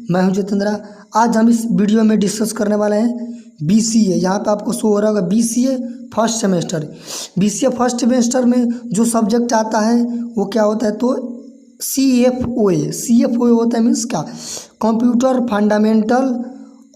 मैं हूं जितेंद्रा। आज हम इस वीडियो में डिस्कस करने वाले हैं बीसीए। यहाँ पे आपको शो हो रहा होगा BCA first semester. BCA first semester में जो सब्जेक्ट आता है वो क्या होता है, तो CFOA। CFOA होता है मीन्स क्या, कंप्यूटर फंडामेंटल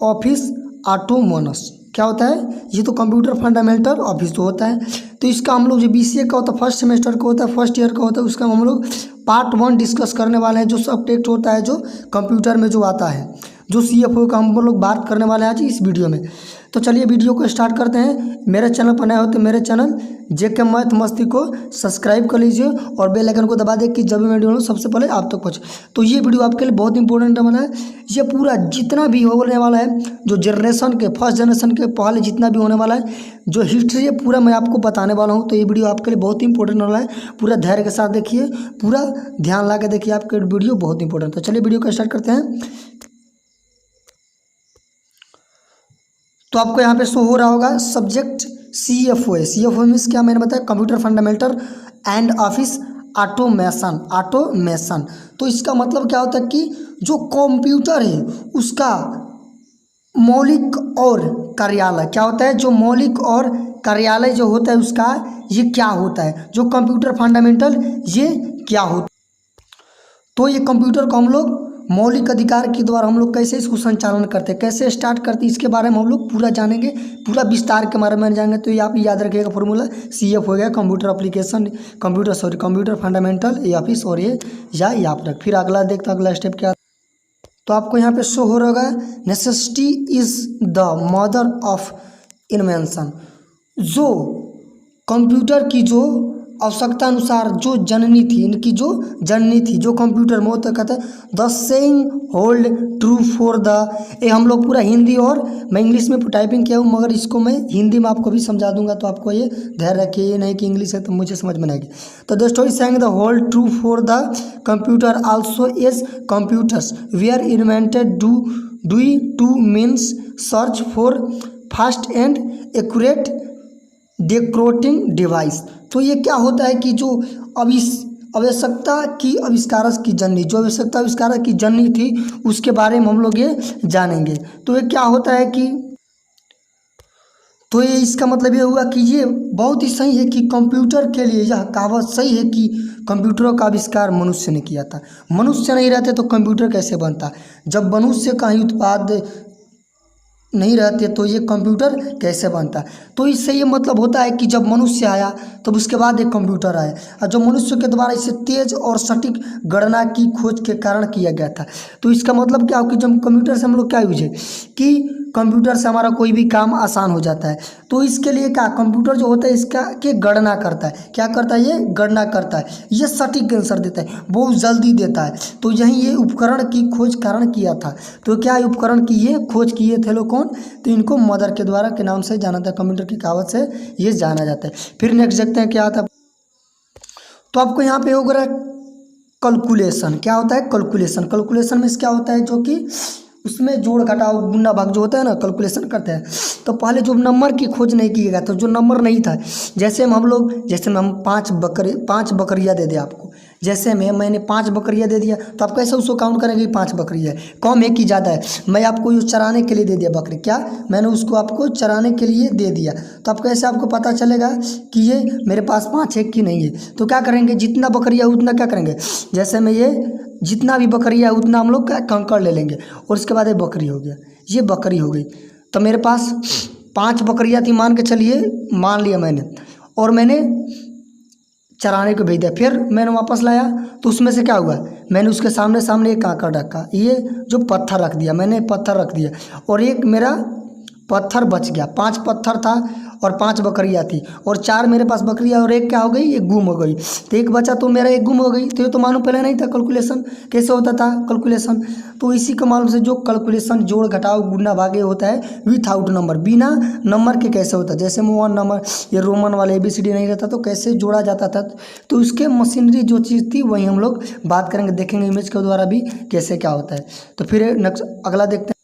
ऑफिस ऑटोनोमस। क्या होता है ये, तो कंप्यूटर फंडामेंटल ऑफिस तो होता है। तो इसका हम लोग जो बीसीए का होता है फर्स्ट सेमेस्टर का होता है, फर्स्ट ईयर का होता है, उसका हम लोग पार्ट 1 डिस्कस करने वाले हैं। जो सब्जेक्ट होता है जो कंप्यूटर में जो आता है, जो CFO का हम लोग बात करने वाले हैं आज इस वीडियो में। तो चलिए वीडियो को स्टार्ट करते हैं। मेरे चैनल पर नए हो तो मेरे चैनल JK मैथ मस्ती को सब्सक्राइब कर लीजिए और बेल आइकन को दबा दें कि जब भी मैं वीडियो सबसे पहले आप तक पहुँचे। तो ये वीडियो आपके लिए बहुत इंपॉर्टेंट वाला है। ये पूरा जितना भी होने वाला है, जो जनरेशन के फर्स्ट जनरेशन के पहले जितना भी होने वाला है, जो हिस्ट्री है पूरा मैं आपको बताने वाला हूँ। तो ये वीडियो आपके लिए बहुत इंपॉर्टेंट वाला है। पूरा धैर्य के साथ देखिए, पूरा ध्यान ला के देखिए, आपके वीडियो बहुत इंपॉर्टेंट। तो चलिए वीडियो को स्टार्ट करते हैं। तो आपको यहाँ पे शो हो रहा होगा सब्जेक्ट CFOA। CFOA मीन्स क्या, मैंने बताया computer fundamental and office automation. तो इसका मतलब क्या होता है कि जो कंप्यूटर है उसका मौलिक और कार्यालय क्या होता है, जो मौलिक और कार्यालय जो होता है उसका ये क्या होता है, जो कंप्यूटर फंडामेंटल ये क्या होता है। तो ये कंप्यूटर को हम लोग मौलिक अधिकार के द्वारा हम लोग कैसे इसको संचालन करते हैं, कैसे स्टार्ट करते हैं, इसके बारे में हम लोग पूरा जानेंगे, पूरा विस्तार के बारे में जानेंगे। तो ये आप याद रखिएगा फॉर्मूला CF हो गया कंप्यूटर एप्लीकेशन, कंप्यूटर फंडामेंटल ये ऑफिस, और ये याद रख। फिर अगला देखते हैं अगला स्टेप क्या। तो आपको यहाँ पे शो हो रहा होगा necessity is the mother of invention. जो कंप्यूटर की जो आवश्यकता अनुसार जो जननी थी, इनकी जो जननी थी, जो कंप्यूटर में होता कहते हैं the saying hold true for the. ये हम लोग पूरा हिंदी और मैं इंग्लिश में टाइपिंग किया हूँ, मगर इसको मैं हिंदी में आपको भी समझा दूंगा। तो आपको ये धैर्य रखिए, ये नहीं कि इंग्लिश है तो मुझे समझ में आएगी। तो the story saying the hold true for the computer also as computers were invented to means search for fast and accurate decoding device. तो ये क्या होता है कि जो आवश्यकता की आविष्कारक की जननी, जो आवश्यकता आविष्कारक की जननी थी उसके बारे में हम लोग ये जानेंगे। तो ये क्या होता है कि, तो ये इसका मतलब ये हुआ कि ये बहुत ही सही है कि कंप्यूटर के लिए यह कहावत सही है कि कंप्यूटरों का आविष्कार मनुष्य ने किया था। मनुष्य नहीं रहते तो कंप्यूटर कैसे बनता, जब मनुष्य का ही उत्पाद नहीं रहते तो ये कंप्यूटर कैसे बनता। तो इससे ये मतलब होता है कि जब मनुष्य आया तब उसके बाद एक कंप्यूटर आया, और जो मनुष्य के द्वारा इसे तेज और सटीक गणना की खोज के कारण किया गया था। तो इसका मतलब क्या हो कि जब कंप्यूटर से हम लोग क्या यूज है कि कंप्यूटर से हमारा कोई भी काम आसान हो जाता है। तो इसके लिए क्या, कंप्यूटर जो होता है इसका के गणना करता है, क्या करता है, ये गणना करता है, ये सटीक आंसर देता है, बहुत जल्दी देता है। तो यही ये उपकरण की खोज कारण किया था। तो क्या उपकरण की ये खोज किए थे लोग कौन, तो इनको मदर के द्वारा के नाम से जाना था, कंप्यूटर की कहावत से ये जाना जाता है। फिर नेक्स्ट देखते हैं क्या आता है। तो आपको यहाँ पे होगा कैलकुलेशन। क्या होता है कैलकुलेशन। कैलकुलेशन में क्या होता है, जो कि उसमें जोड़ घटाव गुना भाग जो होता है ना, कैलकुलेशन करते हैं। तो पहले जो नंबर की खोज नहीं किया गया था, जो नंबर नहीं था, जैसे हम 5 बकरियाँ दे दें आपको, जैसे मैंने 5 बकरियाँ दे दिया, तो आप कैसे उसको काउंट करेंगे कि 5 बकरियाँ है, कम है कि ज़्यादा है। मैं आपको ये चराने के लिए दे दिया बकरी, क्या मैंने उसको आपको चराने के लिए दे दिया, तो आप कैसे आपको पता चलेगा कि ये मेरे पास 5 है कि नहीं है। तो क्या करेंगे, जितना बकरियाँ उतना क्या करेंगे, जैसे मैं ये जितना भी बकरियाँ उतना हम लोग क्या कंकड़ ले लेंगे, और उसके बाद ये बकरी हो गया, ये बकरी हो गई। तो मेरे पास 5 बकरियाँ थी मान के चलिए, मान लिया मैंने, और मैंने चराने को भेज दिया। फिर मैंने वापस लाया तो उसमें से क्या हुआ, मैंने उसके सामने एक कांकड़ रखा, ये जो पत्थर रख दिया, मैंने पत्थर रख दिया, और एक मेरा पत्थर बच गया। 5 पत्थर था और 5 बकरियाँ थी, और 4 मेरे पास बकरियाँ, और एक क्या हो गई, एक गुम हो गई। तो एक बचा तो मेरा एक गुम हो गई। तो ये तो मालूम पहले नहीं था कैलकुलेशन कैसे होता था कैलकुलेशन। तो इसी के मालूम से जो कैलकुलेशन जोड़ घटाव गुना भागे होता है विथआउट नंबर, बिना नंबर के कैसे होता है। जैसे 1 नंबर ये रोमन वाले ABCD नहीं रहता तो कैसे जोड़ा जाता था। तो उसके मशीनरी जो चीज़ थी वही हम लोग बात करेंगे, देखेंगे इमेज के द्वारा भी कैसे क्या होता है। तो फिर नेक्स्ट अगला देखते हैं।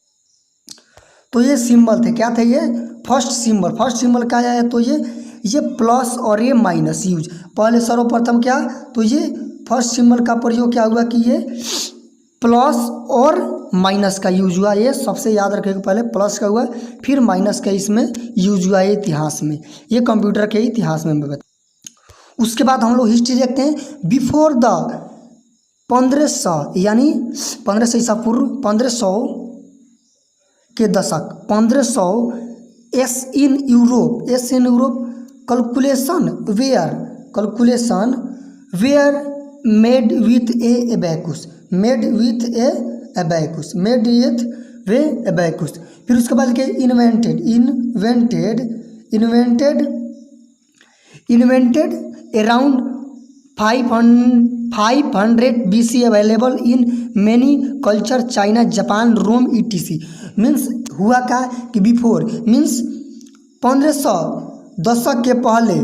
तो ये सिंबल थे, क्या थे ये, फर्स्ट सिंबल क्या है, तो ये प्लस और ये माइनस यूज। पहले सर्वप्रथम क्या, तो ये फर्स्ट सिंबल का प्रयोग क्या हुआ कि ये प्लस और माइनस का यूज हुआ। ये सबसे याद रखेगा, पहले प्लस का हुआ फिर माइनस का इसमें यूज हुआ है इतिहास में। ये कंप्यूटर के इतिहास में मैं बता। उसके बाद हम लोग हिस्ट्री देखते हैं। बिफोर द 1500 यानी 1500 ईसा पूर्व 1500 के दशक 1500 s in Europe calculation were made with a abacus. फिर उसके बाद क्या invented around 500 BC available in many culture China Japan Rome ETC। Means हुआ क्या कि बिफोर मीन्स 1500 दशक के पहले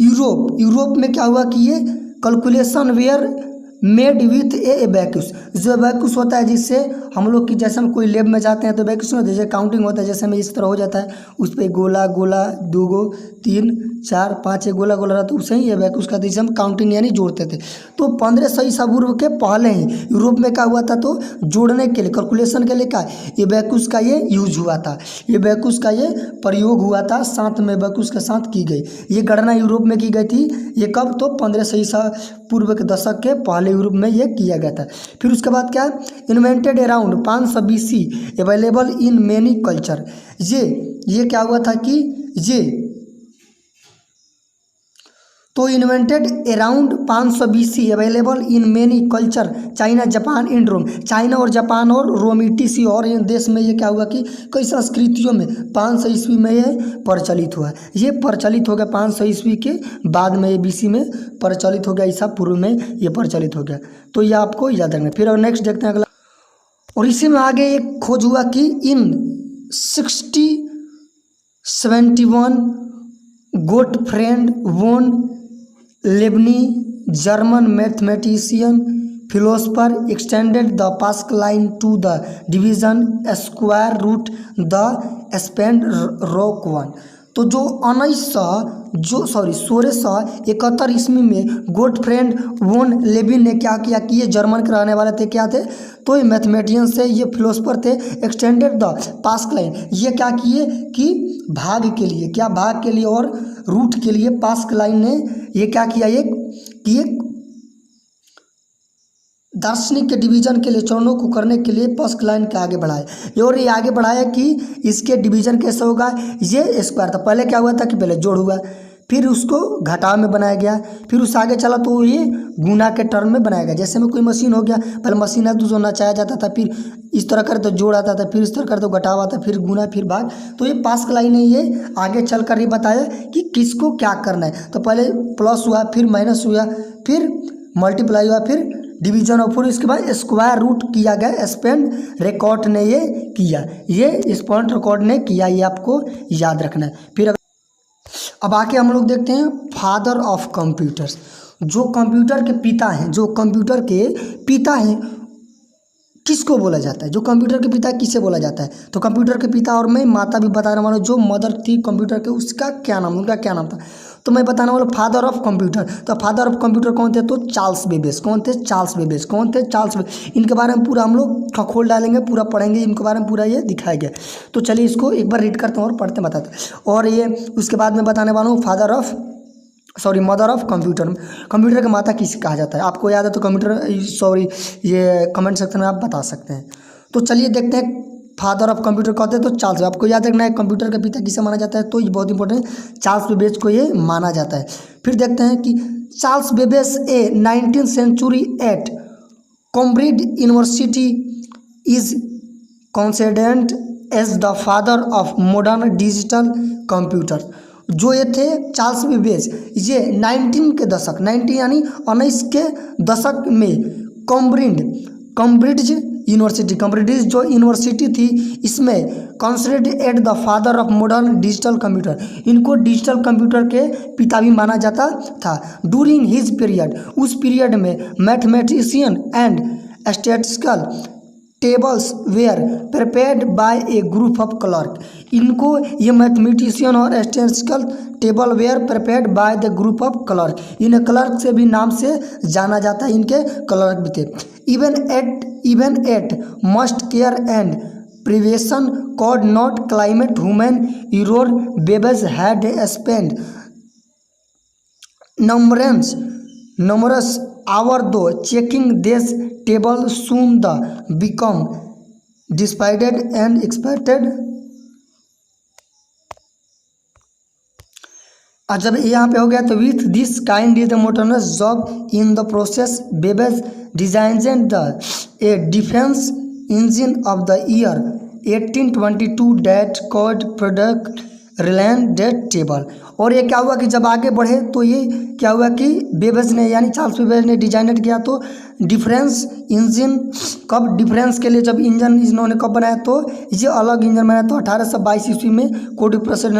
यूरोप में क्या हुआ कि ये calculation were made with a abacus. जो एबैकस होता है जिससे हम लोग की, जैसे हम कोई लैब में जाते हैं तो एबैकस में जैसे काउंटिंग होता है, जैसे में इस तरह हो जाता है, उस पर गोला 2 गो 3 4 5 एक गोला रहता है, उसे ही एबैकस का जैसे हम काउंटिंग यानी जोड़ते थे। तो 1500 ईसा पूर्व के पहले ही यूरोप में क्या हुआ था, तो जोड़ने के लिए कैलकुलेशन के लिए क्या एबैकस का ये यूज हुआ था, एबैकस का ये प्रयोग हुआ था, साथ में एबैकस के साथ की गई ये गणना यूरोप में की गई थी। ये कब, तो 1500 ईसा पूर्व के दशक के पहले यूरोप में ये किया गया था। फिर उसके बाद क्या, invented around 500 BC available in many culture. ये क्या हुआ था कि ये तो invented around 500 BC available in many culture China Japan and Rome. China और जापान और रोम ETC और इन देश में ये क्या हुआ कि कई संस्कृतियों में 500 ईस्वी में ये प्रचलित हुआ। ये प्रचलित हो गया 500 ईस्वी के बाद में, ये BC में प्रचलित हो गया, ईसा पूर्व में ये प्रचलित हो गया। तो ये आपको याद रखना। फिर नेक्स्ट देखते हैं अगला। और इसी में आगे एक खोज हुआ कि इन 1671 Gottfried von Leibniz German mathematician philosopher extended the Pascaline to the division square root the stepped reckoner. तो जो 1671 ईस्वी में गोटफ्रेड वोन लेबिन ने क्या किया कि ये जर्मन के रहने वाले थे, क्या थे, तो ये मैथमेटिशियन से, ये फिलोसफर थे। एक्सटेंडेड द पास्कल लाइन, ये क्या किए कि भाग के लिए और रूट के लिए पास्कल लाइन ने ये क्या किया, एक दार्शनिक के डिवीजन के लिए, चरणों को करने के लिए पास्कल लाइन के आगे बढ़ाया। और ये आगे बढ़ाया कि इसके डिवीजन कैसे होगा, ये स्क्वायर था। पहले क्या हुआ था कि पहले जोड़ हुआ, फिर उसको घटाव में बनाया गया, फिर उस आगे चला तो ये गुना के टर्म में बनाया गया। जैसे में कोई मशीन हो गया, पहले मशीन है तो जो नचाया जाता था, फिर इस तरह करे तो जोड़ आता था, फिर इस तरह करे तो घटाव आता, फिर गुना, फिर भाग। तो ये पास्कल लाइन ने ये आगे चल कर ये बताया कि किसको क्या करना है। तो पहले प्लस हुआ, फिर माइनस हुआ, फिर मल्टीप्लाई हुआ, फिर डिवीजन और फिर इसके बाद स्क्वायर रूट किया गया। स्पेंड रिकॉर्ड ने ये किया, ये स्पेंड रिकॉर्ड ने किया, ये आपको याद रखना है। फिर अब आके हम लोग देखते हैं फादर ऑफ कंप्यूटर्स। जो कंप्यूटर के पिता हैं किसको बोला जाता है, जो कंप्यूटर के पिता किसे बोला जाता है। तो कंप्यूटर के पिता, और मैं माता भी बताने वाला हूँ, जो मदर थी कंप्यूटर के, उनका क्या नाम था, तो मैं बताने वाला फादर ऑफ कंप्यूटर। तो फादर ऑफ कंप्यूटर कौन थे, तो चार्ल्स बेबेज। इनके बारे में पूरा हम लोग खखोल डालेंगे, पूरा पढ़ेंगे, इनके बारे में पूरा ये दिखाया गया। तो चलिए इसको एक बार रीड करते हैं और पढ़ते बताते हैं। और ये उसके बाद में बताने वाला हूँ मदर ऑफ कंप्यूटर की माता किसे कहा जाता है। आपको याद है तो ये कमेंट सेक्शन में आप बता सकते हैं। तो चलिए देखते हैं फादर ऑफ कंप्यूटर कहते हैं तो चार्ल्स। आपको याद रखना है कंप्यूटर का पिता किसे माना जाता है, तो ये बहुत इंपॉर्टेंट है, चार्ल्स बेबेज को ये माना जाता है। फिर देखते हैं कि Charles Babbage 19th century at Cambridge University is considered as the father of modern digital computer. जो ये थे चार्ल्स बेबेज, ये 19 के दशक में कैम्ब्रिज जो यूनिवर्सिटी थी, इसमें considered at the father of modern digital computer, इनको डिजिटल कंप्यूटर के पिता भी माना जाता था। डूरिंग हिज पीरियड, उस पीरियड में mathematician and statistical tables were prepared by a group of clerk. इनको ये मैथमेटिशियन और statistical table were prepared by the group of clerk, इन्हें क्लर्क से भी नाम से जाना जाता है, इनके क्लर्क भी थे। Even at must care and prevention could not climate human error babies had spent numerous hours though checking this table soon the become decided and expected। जब यहाँ पे हो गया तो with this kind is the मोटरनस job in the process Babbage design the a difference engine of the year 1822 that could product reliance that table. और ये क्या हुआ कि जब आगे बढ़े तो ये क्या हुआ कि बेबेज ने यानी चार्ल्स बेबेज ने डिजाइनर किया तो डिफरेंस इंजन कब डिफरेंस के लिए जब इंजन इन्होंने कब बनाया तो ये अलग इंजन बनाया तो 1822 ईस्वी में कोड प्रोसेस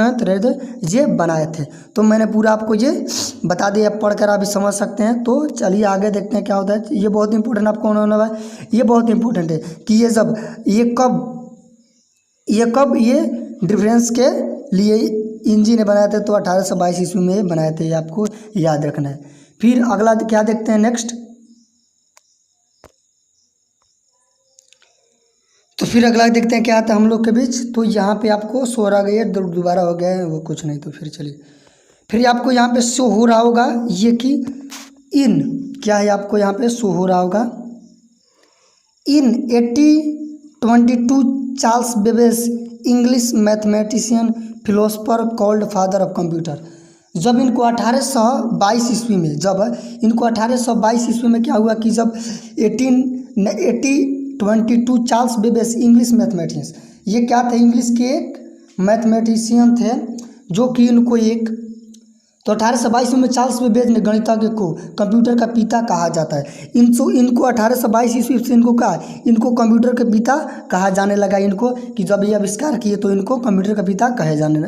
ये बनाए थे। तो मैंने पूरा आपको ये बता दिया, पढ़कर आप भी समझ सकते हैं। तो चलिए आगे देखते हैं क्या होता है। ये बहुत इंपॉर्टेंट आपको होने वाला है, ये बहुत इंपॉर्टेंट है कि ये कब ये डिफरेंस के लिए इंजन ने बनाए थे तो 1822 ईस्वी में बनाए थे, ये आपको याद रखना है। फिर अगला क्या देखते हैं नेक्स्ट। तो फिर अगला देखते हैं क्या आता है हम लोग के बीच। तो यहाँ पे आपको शो रहा गया दोबारा हो गया है वो कुछ नहीं। तो फिर चलिए फिर आपको यहाँ पे शो हो रहा होगा ये कि इन क्या है, आपको यहाँ पे शो हो रहा होगा इन 1822 Charles Babbage English mathematician philosopher called father of computer. जब इनको 1822 ईस्वी में क्या हुआ कि जब 1822 चार्ल्स बेबेज इंग्लिश मैथमेटिशियन, ये क्या थे, इंग्लिश के एक मैथमेटिशियन थे जो कि इनको एक तो 1822 में चार्ल्स बेबेज ने गणितज्ञ को कंप्यूटर का पिता कहा जाता है। इनको 1822 ईस्वी से इनको कंप्यूटर के पिता कहा जाने लगा। इनको कि जब ये आविष्कार किए तो इनको कंप्यूटर का पिता कहा जाने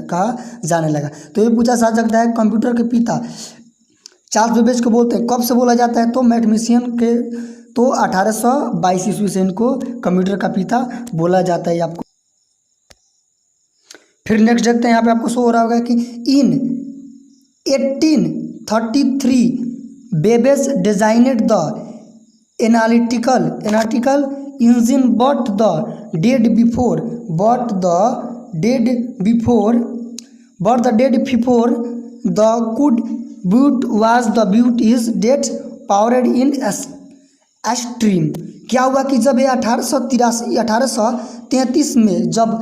लगा। तो ये पूछा जा सकता है कंप्यूटर के पिता चार्ल्स बेबेज को बोलते हैं, कब से बोला जाता है तो मैथमेटिशियन के तो 1822 ईस्वी से इनको कंप्यूटर का पिता बोला जाता है आपको। फिर नेक्स्ट देखते हैं, यहाँ पे आपको शो हो रहा होगा कि in 1833 Babbage designed the analytical engine but the dead before the could built was the built is that powered in extreme. क्या हुआ कि जब ये 1833 में जब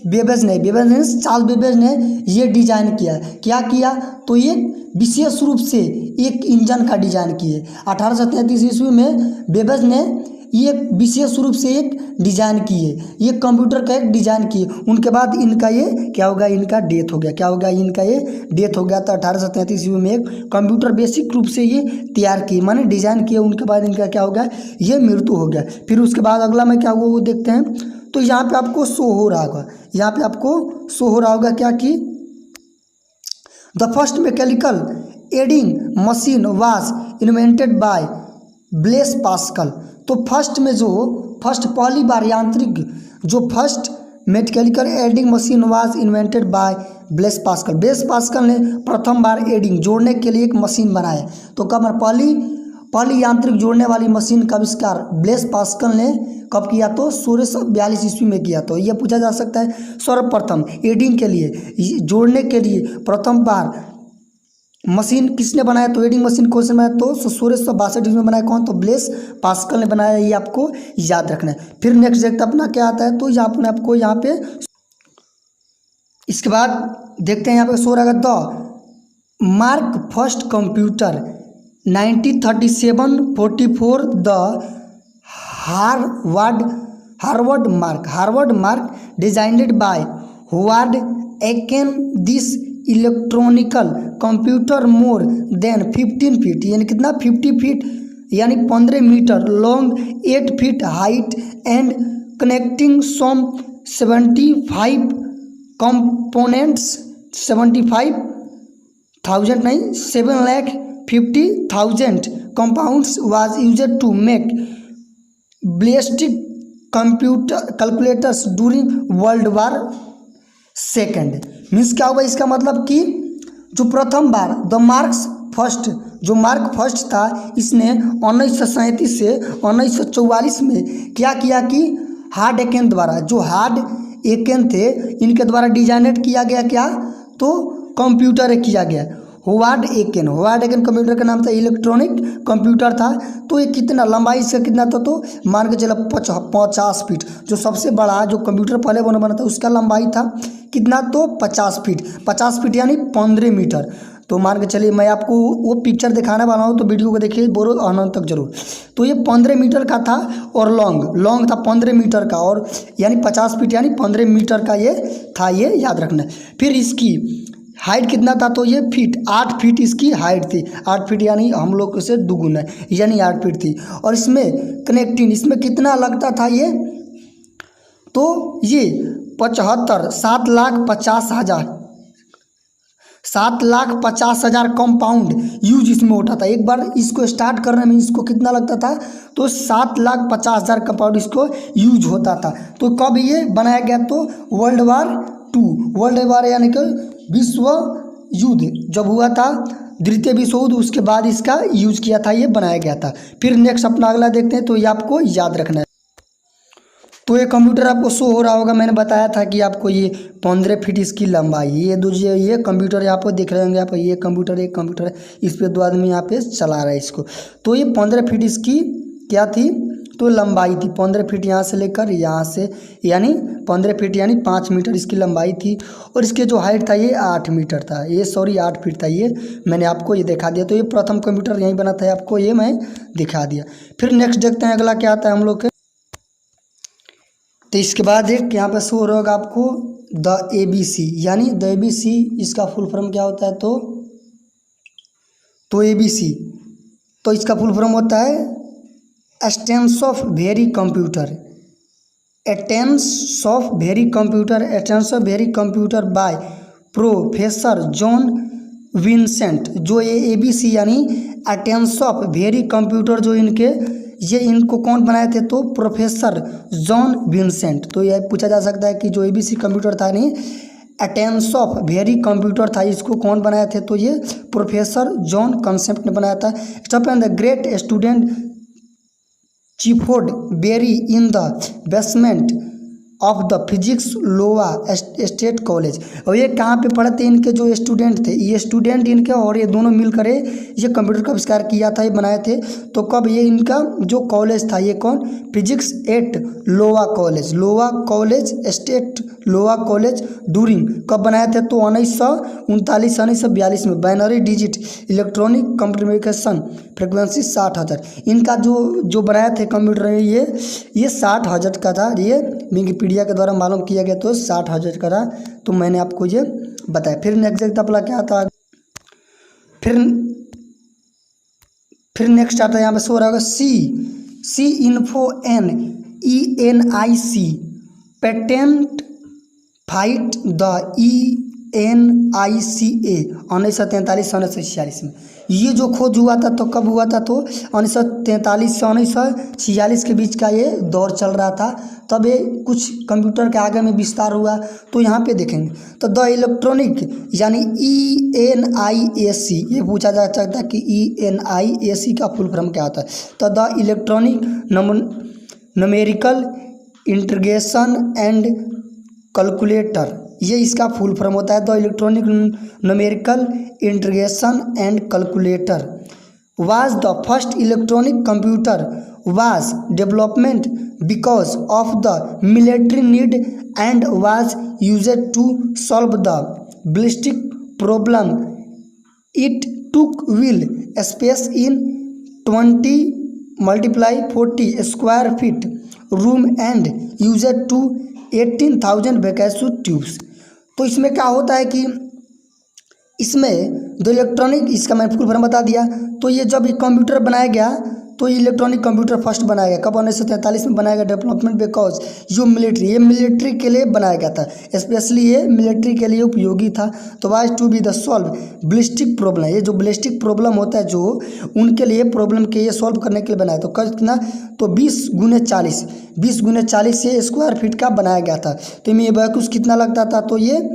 बेबेज ने चार्ल्स बेबेज ने ये डिजाइन किया, क्या किया तो ये विशेष रूप से एक इंजन का डिजाइन किए। 1833 ईस्वी में बेबेज ने ये विशेष रूप से एक डिजाइन किए, ये कंप्यूटर का एक डिजाइन किए। उनके बाद इनका ये क्या होगा, इनका डेथ हो गया। क्या होगा, इनका ये डेथ हो गया। तो 1833 ईस्वी में एक कंप्यूटर बेसिक रूप से ये तैयार किए, माने डिजाइन किए। उनके बाद इनका क्या हो गया, ये मृत्यु हो गया। फिर उसके बाद अगला में क्या हुआ वो देखते हैं। तो यहाँ पे आपको शो हो रहा होगा, क्या कि the first mechanical adding machine was invented by Blaise Pascal. तो फर्स्ट पहली बार यांत्रिक first mechanical adding machine was invented by Blaise Pascal ने प्रथम बार एडिंग जोड़ने के लिए एक मशीन बनाया। तो कब पहली यांत्रिक जोड़ने वाली मशीन का आविष्कार ब्लेस पास्कल ने कब किया तो 1642 ईस्वी में किया। तो यह पूछा जा सकता है सर्वप्रथम एडिंग के लिए जोड़ने के लिए प्रथम बार मशीन किसने बनाया, तो एडिंग मशीन कौन से बनाया तो 1662 ईस्वी में बनाया। कौन, तो ब्लेस पास्कल ने बनाया। ये आपको याद रखना है। फिर नेक्स्ट देखते अपना क्या आता है। तो यहाँ आपको यहाँ पे इसके बाद देखते हैं यहाँ पे शो रहेगा the mark first computer 1937-44 the Harvard mark designed by Howard Aiken this electronical computer more than 15 feet, यानी कितना 50 फीट यानी 15 metre long, 8 feet height and connecting some 75 components 750,000 compounds was used to make ballistic computer calculators during world war second. Means क्या होगा इसका मतलब कि जो प्रथम बार जो मार्क फर्स्ट था, इसने 1937 से 1944 में क्या किया कि हार्ड एकेन द्वारा, जो हार्ड एकेन थे इनके द्वारा डिजाइनेट किया गया क्या, तो कंप्यूटर किया गया। होवार्ड एकेन कंप्यूटर का नाम था, इलेक्ट्रॉनिक कंप्यूटर था। तो ये कितना लंबाई से कितना था, तो मान के चलो 50 फीट। जो सबसे बड़ा जो कंप्यूटर पहले बना था उसका लंबाई था कितना, तो 50 फीट। 50 फीट यानी 15 मीटर। तो मान के चलिए मैं आपको वो पिक्चर दिखाने वाला हूँ, तो वीडियो को देखिए बोरो अंत तक जरूर। तो ये 15 मीटर का था और लॉन्ग था 15 मीटर का, और यानी 50 फीट यानी 15 मीटर का ये था, ये याद रखना। फिर इसकी हाइट कितना था, तो ये फीट 8 फीट इसकी हाइट थी। 8 फीट यानी हम लोग से दुगुना है, यानी 8 फीट थी। और इसमें कनेक्टिंग इसमें कितना लगता था ये, तो ये 7,50,000 कंपाउंड यूज इसमें होता था। एक बार इसको स्टार्ट करने में इसको कितना लगता था, तो 7,50,000 कंपाउंड इसको यूज होता था। तो कब ये बनाया गया, तो वर्ल्ड वार यानी कि विश्व युद्ध जब हुआ था, द्वितीय विश्व युद्ध, उसके बाद इसका यूज किया था, ये बनाया गया था। फिर नेक्स्ट अपना अगला देखते हैं, तो ये आपको याद रखना है। तो ये कंप्यूटर आपको शो हो रहा होगा, मैंने बताया था कि आपको ये 15 फीट इसकी लंबाई। ये कंप्यूटर यहाँ पर दिख रहे होंगे आप, ये कंप्यूटर है, इस पर 2 आदमी यहाँ पे चला रहा है इसको। तो ये 15 फीट इसकी क्या थी, तो लंबाई थी 15 फीट, यहाँ से लेकर यहाँ से, यानी 15 फीट यानी 5 मीटर इसकी लंबाई थी। और इसके जो हाइट था ये 8 मीटर था, 8 फीट था। ये मैंने आपको ये दिखा दिया। तो ये प्रथम कंप्यूटर यहीं बना था, आपको ये मैं दिखा दिया। फिर नेक्स्ट देखते हैं अगला क्या आता है हम लोग के। तो इसके बाद एक यहाँ पे शो हो रहा होगा आपको द ABC, यानी द ABC इसका फुल फॉर्म क्या होता है, तो ABC, तो इसका फुल फॉर्म होता है stems of very computer, attempts of very computer by professor John Vincent. जो ये ABC यानी अटेम्प्ट्स ऑफ वेरी कंप्यूटर, जो इनको कौन बनाए थे, तो प्रोफेसर जॉन विंसेंट। तो यह पूछा जा सकता है कि जो ABC कंप्यूटर था, नहीं अटेम्प्ट्स ऑफ वेरी कंप्यूटर था, इसको कौन बनाए थे, तो ये प्रोफेसर जॉन विंसेंट ने बनाया था। Stop and the great student Clifford Berry in the basement of the physics Iowa state college. और ये कहाँ पे पढ़े थे, इनके जो स्टूडेंट थे, ये स्टूडेंट इनके और ये दोनों मिलकर ये कंप्यूटर का आविष्कार किया था, ये बनाए थे। तो कब, ये इनका जो कॉलेज था, ये कौन, physics at Iowa college state Iowa college during, कब बनाए थे, तो 1939 1942 में। Binary digit electronic communication frequency 60,000। इनका जो बनाए थे कंप्यूटर, ये 60,000 का था। ये विकिपीडिया के द्वारा मालूम किया गया, तो 60,000 का था। तो मैंने आपको ये बताया। फिर नेक्स्ट अपना क्या था, फिर नेक्स्ट आता है यहाँ पे शो रहा होगा see info ENIC patent fight the ENICA 1943 1946 में। ये जो खोज हुआ था, तो कब हुआ था, तो 1943 से 1946 के बीच का ये दौर चल रहा था। तब ये कुछ कंप्यूटर के आगे में विस्तार हुआ। तो यहाँ पे देखेंगे, तो द इलेक्ट्रॉनिक यानी ENIAC, ये पूछा जा सकता है कि ENIAC का फुल फॉर्म क्या होता है। तो the electronic numerical integration and calculator, ये इसका फुल फॉर्म होता है। The electronic numerical integration and calculator was the first electronic computer was development because of the military need and was used to solve the ballistic problem. It took will space in 20x40 square feet room and used to 18,000 vacuum tubes. तो इसमें क्या होता है कि इसमें दो electronic, इसका मैंने फुल फॉर्म बता दिया। तो ये जब ये कंप्यूटर बनाया गया, तो इलेक्ट्रॉनिक कंप्यूटर फर्स्ट बनाया गया कब? 1943 में बनाया गया। डेवलपमेंट बिकॉज जो मिलिट्री, ये मिलिट्री के लिए बनाया गया था, स्पेशली ये मिलिट्री के लिए उपयोगी था। तो was to be the solve ballistic problem, ये जो बलिस्टिक प्रॉब्लम होता है जो उनके लिए प्रॉब्लम के ये सॉल्व करने के लिए बनाया। तो कितना? तो 20x40 ये स्क्वायर फीट का बनाया गया था। तो ये एबैकुस कितना लगता था? तो ये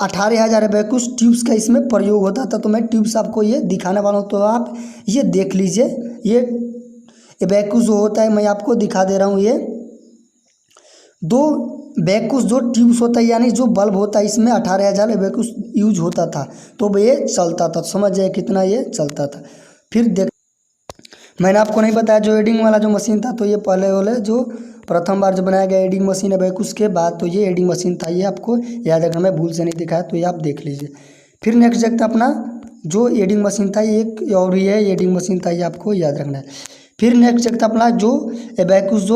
18,000 एबैकुस ट्यूब्स का इसमें प्रयोग होता था। तो मैं ट्यूब्स आपको ये दिखाने वाला हूँ, तो आप ये देख लीजिए। ये एबैकुस जो होता है मैं आपको दिखा दे रहा हूँ। ये 2 एबैकुस जो ट्यूब्स होता है यानी जो बल्ब होता है, इसमें 18,000 एबैकुस यूज होता था। तो ये चलता था, समझ जाए कितना ये चलता था। फिर देख, मैंने आपको नहीं बताया जो एडिंग वाला जो मशीन था, तो ये पहले वाले जो प्रथम बार जो बनाया गया एडिंग मशीन एबैकुस के बाद, तो ये एडिंग मशीन था। ये आपको याद रखना, मैं भूल से नहीं दिखाया, तो ये आप देख लीजिए। फिर नेक्स्ट देखते अपना जो एडिंग मशीन था, एक और भी है एडिंग मशीन था, ये आपको याद रखना है। फिर नेक्स्ट देखते अपना जो एबैकुस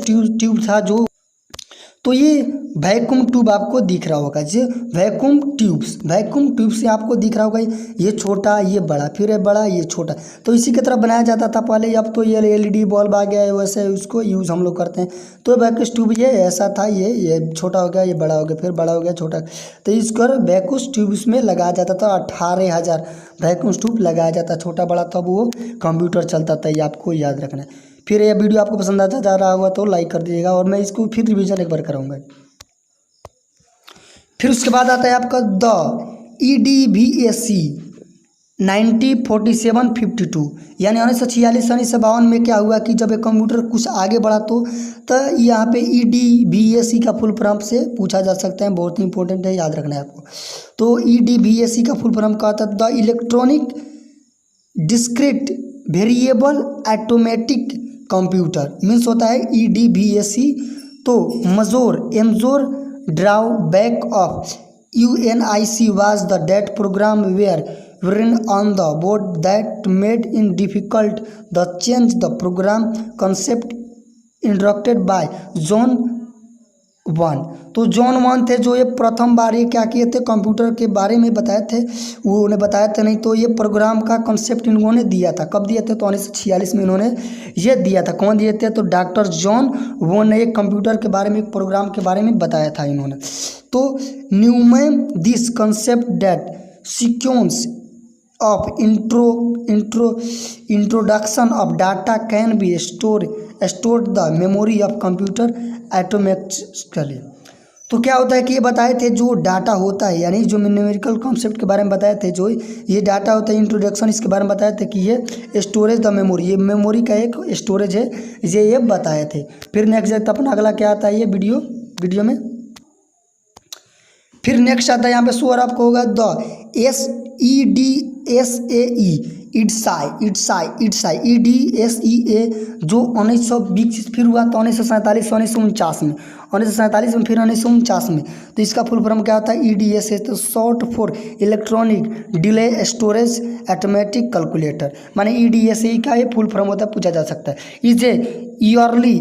ट्यूब था जो, तो ये वैक्यूम ट्यूब आपको दिख रहा होगा। ये वैक्यूम ट्यूब्स से आपको दिख रहा होगा, ये छोटा ये बड़ा, फिर ये बड़ा ये छोटा, तो इसी की तरह बनाया जाता था पहले। अब तो ये LED बल्ब आ गया है, वैसे उसको यूज़ हम लोग करते हैं। तो वैक्यूम ट्यूब ये ऐसा था, ये छोटा हो गया, ये बड़ा हो गया, फिर बड़ा हो गया छोटा, तो इसको वैक्यूम ट्यूब्स में लगाया जाता था। 18,000 वैक्यूम ट्यूब लगाया जाता, छोटा बड़ा, तब वो कंप्यूटर चलता था। ये आपको याद रखना है। फिर ये वीडियो आपको पसंद आता जा रहा होगा तो लाइक कर दीजिएगा, और मैं इसको फिर रिवीजन एक बार कराऊंगा। फिर उसके बाद आता है आपका द EDVAC 1947-52, यानी 1946-1952 में क्या हुआ कि जब एक कंप्यूटर कुछ आगे बढ़ा तो यहाँ पे EDVAC का फुल फॉर्म से पूछा जा सकता है, बहुत ही इंपॉर्टेंट है, याद रखना है आपको। तो EDVAC का फुल फॉर्म क्या होता है? The electronic discrete variable automatic computer means होता है EDVAC। तो major drawback of UNIC was the that program were written on the board that made it difficult the change the program concept introduced by John one. तो John one थे जो ये प्रथम बार ये क्या किए थे, कंप्यूटर के बारे में बताए थे, वो उन्हें बताया था। नहीं तो ये प्रोग्राम का कॉन्सेप्ट इन्होंने दिया था, कब दिया था? तो 1946 में इन्होंने ये दिया था। कौन दिए थे? तो डॉक्टर जॉन वॉन ने एक कंप्यूटर के बारे में, एक प्रोग्राम के बारे में बताया था इन्होंने। तो Neumann this concept that sequence of introduction of data can be stored the memory of computer automatically। तो क्या होता है कि ये बताए थे जो डाटा होता है, यानी जो न्यूमेरिकल कॉन्सेप्ट के बारे में बताए थे, जो ये डाटा होता है इंट्रोडक्शन, इसके बारे में बताए थे कि ये स्टोरेज द मेमोरी, ये मेमोरी का एक स्टोरेज है, ये बताए थे। फिर नेक्स्ट अपना अगला क्या आता है ये वीडियो में। फिर नेक्स्ट आता है यहाँ पे स्वर आपको होगा द EDSAE EDSEA जो 1920 फिर हुआ तो 1947 1949 में, 1947 में फिर 1949 में। तो इसका फुल फॉर्म क्या होता है? EDSA तो short for electronic delay storage automatic calculator, माने EDSA का ये फुल फॉर्म होता है, पूछा जा सकता है। Is a early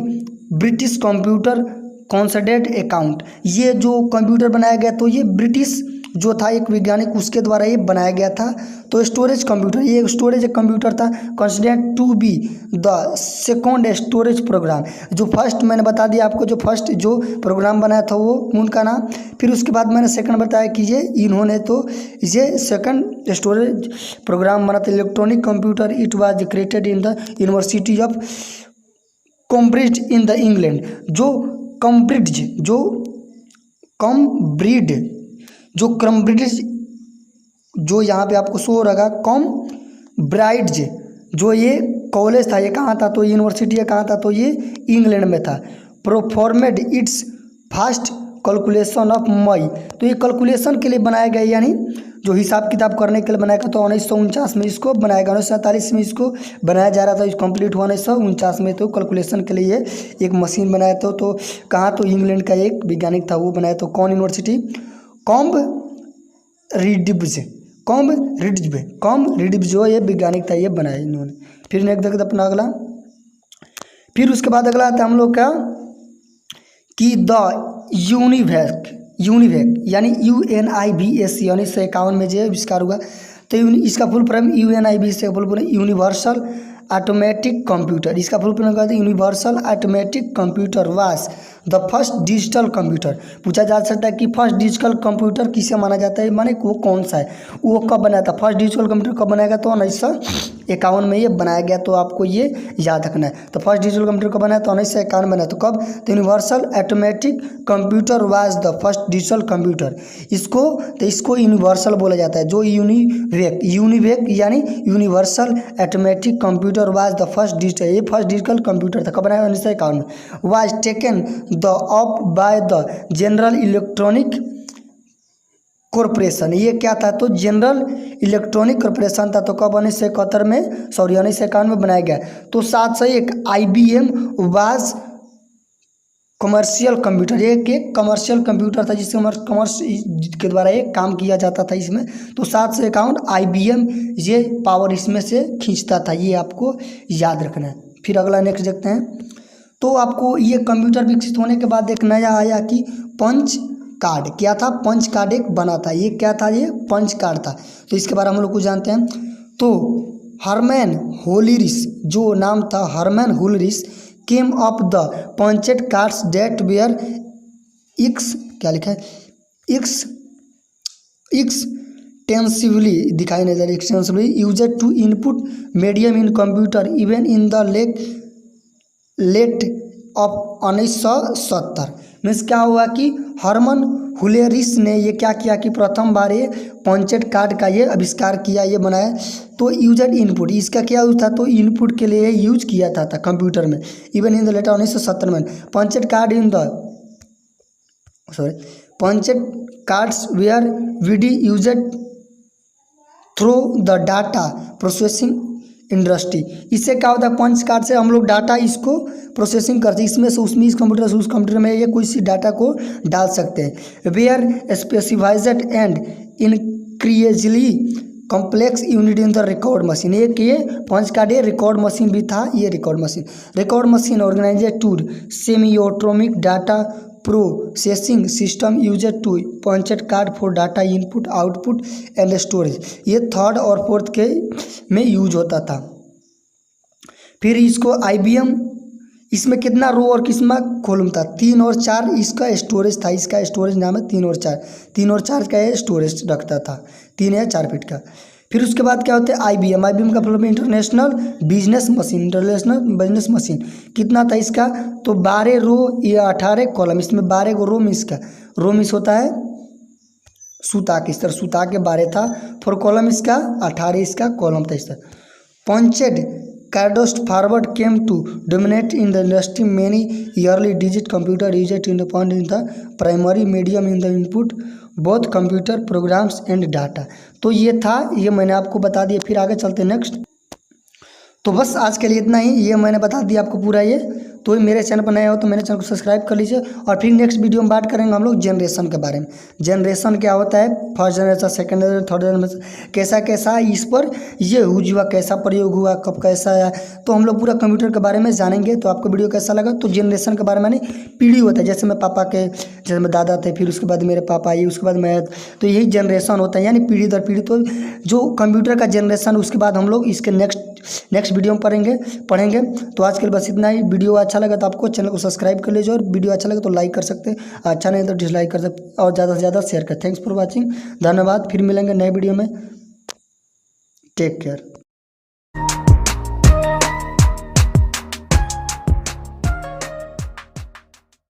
British computer कॉन्सेडेंट अकाउंट, ये जो कंप्यूटर बनाया गया तो ये ब्रिटिश जो था एक वैज्ञानिक उसके द्वारा ये बनाया गया था। तो स्टोरेज कंप्यूटर, ये स्टोरेज एक कंप्यूटर था considered to be the second storage program. जो फर्स्ट मैंने बता दिया आपको, जो फर्स्ट जो प्रोग्राम बनाया था वो उनका नाम। फिर उसके बाद मैंने सेकंड बताया कि ये इन्होंने तो ये सेकंड स्टोरेज प्रोग्राम बना था electronic computer. It was created in the university of Cambridge in the England. जो कैम्ब्रिज जो यहाँ पे आपको शो हो रहा कैम्ब्रिज जो ये कॉलेज था, ये कहाँ था? तो यूनिवर्सिटी है कहाँ था? तो ये इंग्लैंड में था। Performed its first calculation of May, तो ये कैलकुलेशन के लिए बनाया गया, यानी जो हिसाब किताब करने के लिए बनाया गया। तो 1949 में इसको बनाया गया, 1947 में इसको बनाया जा रहा था, इस कंप्लीट हुआ 1949 में। तो कैलकुलेशन के लिए एक मशीन बनाया था। तो कहाँ? तो इंग्लैंड का एक वैज्ञानिक था वो बनाया। तो कौन यूनिवर्सिटी? कैम्ब्रिज जो ये वैज्ञानिक था ये बनाया इन्होंने। फिर नेक्स्ट देखते अपना अगला। फिर उसके बाद अगला आता है हम लोग का कि द यूनिवैक यानी UNIVAC 1951 में जो आविष्कार हुआ। तो इसका फुल फॉर्म UNIVAC से full form universal automatic computer, इसका फुल फॉर्म कहते हैं universal automatic computer was the first digital computer. पूछा जा सकता है कि फर्स्ट डिजिटल कंप्यूटर किसे माना जाता है, माने वो कौन सा है, वो कब बनाया था, फर्स्ट डिजिटल कंप्यूटर कब बनाया गया, तो 1951 में ये बनाया गया। तो आपको ये याद रखना है। तो फर्स्ट डिजिटल कंप्यूटर कब बनाया, तो 1951 बनाया। तो कब, तो universal automatic computer was the first digital computer. इसको यूनिवर्सल बोला जाता है। जो यूनिवेक यानी universal automatic computer was the first digital, ये फर्स्ट डिजिटल कंप्यूटर था, कब बनाया, 1951 में। Was taken the up by the general electronic corporation, ये क्या था, तो जनरल इलेक्ट्रॉनिक कॉरपोरेशन था। तो कब, 1971 में, सॉरी 1951 में बनाया गया। तो 701 IBM वाज कमर्शियल कंप्यूटर, एक कमर्शियल कंप्यूटर था जिससे कमर्स के द्वारा ये काम किया जाता था इसमें। तो 751 IBM ये पावर इसमें से खींचता था, ये आपको याद रखना है। फिर अगला नेक्स्ट देखते हैं। तो आपको ये कंप्यूटर विकसित होने के बाद एक नया आया कि पंच कार्ड, क्या था, पंच कार्ड एक बना था। ये क्या था, ये पंच कार्ड था। तो इसके बारे में हम लोग कुछ जानते हैं। तो हरमैन होलिरिस, जो नाम था Herman Hollerith, came up the punched cards that were क्या लिखा है, एक्सटेंसिवली दिखाई नहीं दे रहा, extensively used to input medium in computer even in the late of 1970। Means क्या हुआ कि हरमन हुलेरिस ने ये क्या किया कि प्रथम बार ये पंचेड कार्ड का ये आविष्कार किया, ये बनाया। तो यूजर इनपुट, इसका क्या यूज था, तो इनपुट के लिए यूज किया था कंप्यूटर में इवन इन द लेटर 1970 में। Panchet card Panchet cards where विडी used through the data processing industry. इससे क्या होता है, पंच कार्ड से हम लोग डाटा इसको प्रोसेसिंग करते हैं, इसमें से उसमें, इस कंप्यूटर से उस कंप्यूटर में ये कोई सी डाटा को डाल सकते हैं। Were specified and increasingly complex unit in the record machine, एक ये पंच कार्ड ये रिकॉर्ड मशीन भी था। ये record machine organised tool semi automatic data processing system used to punched card for data input output and storage, ये third और fourth के में यूज होता था। फिर इसको IBM, इसमें कितना रो और कितना कॉलम था, 3 और 4 इसका स्टोरेज था। इसका स्टोरेज नाम है 3 और 4 का ये स्टोरेज रखता था, 3 या 4 फीट का। फिर उसके बाद क्या होता है, IBM का मतलब इंटरनेशनल बिजनेस मशीन। कितना था इसका, तो 12 रो या 18 कॉलम, इसमें 12 को रो मिस होता है सूता की, इस तरह सूता के 12 था, 4 कॉलम इसका, 18 इसका कॉलम था। इस तरह punched cards forward came to dominate in the industry many early digit computer used in the primary medium in the input both computer programs and data. तो ये था, ये मैंने आपको बता दिया। फिर आगे चलते नेक्स्ट। तो बस आज के लिए इतना ही, ये मैंने बता दिया आपको पूरा ये। तो मेरे चैनल पर नए हो तो मेरे चैनल को सब्सक्राइब कर लीजिए। और फिर नेक्स्ट वीडियो में बात करेंगे हम लोग जनरेशन के बारे में। जनरेशन क्या होता है, first generation, second generation, third generation, कैसा इस पर ये यूज हुआ, कैसा प्रयोग हुआ, कब कैसा आया, तो हम लोग पूरा कंप्यूटर के बारे में जानेंगे। तो आपको वीडियो कैसा लगा। तो जनरेशन के बारे में पीढ़ी होता है, जैसे मैं पापा के, जैसे मैं दादा थे, फिर उसके बाद मेरे पापा आए, उसके बाद मैं, तो यही जनरेशन होता है, यानी पीढ़ी दर पीढ़ी। तो जो कंप्यूटर का जनरेशन, उसके बाद हम लोग इसके नेक्स्ट वीडियो में पढ़ेंगे। तो आज के लिए बस इतना ही। वीडियो अच्छा लगा तो आपको चैनल को सब्सक्राइब कर लीजिए, और वीडियो अच्छा लगा तो लाइक कर सकते हैं, अच्छा नहीं तो डिसलाइक कर सकते, और ज़्यादा से ज़्यादा शेयर करें। थैंक्स फॉर वॉचिंग, धन्यवाद। फिर मिलेंगे नए वीडियो में। Take care.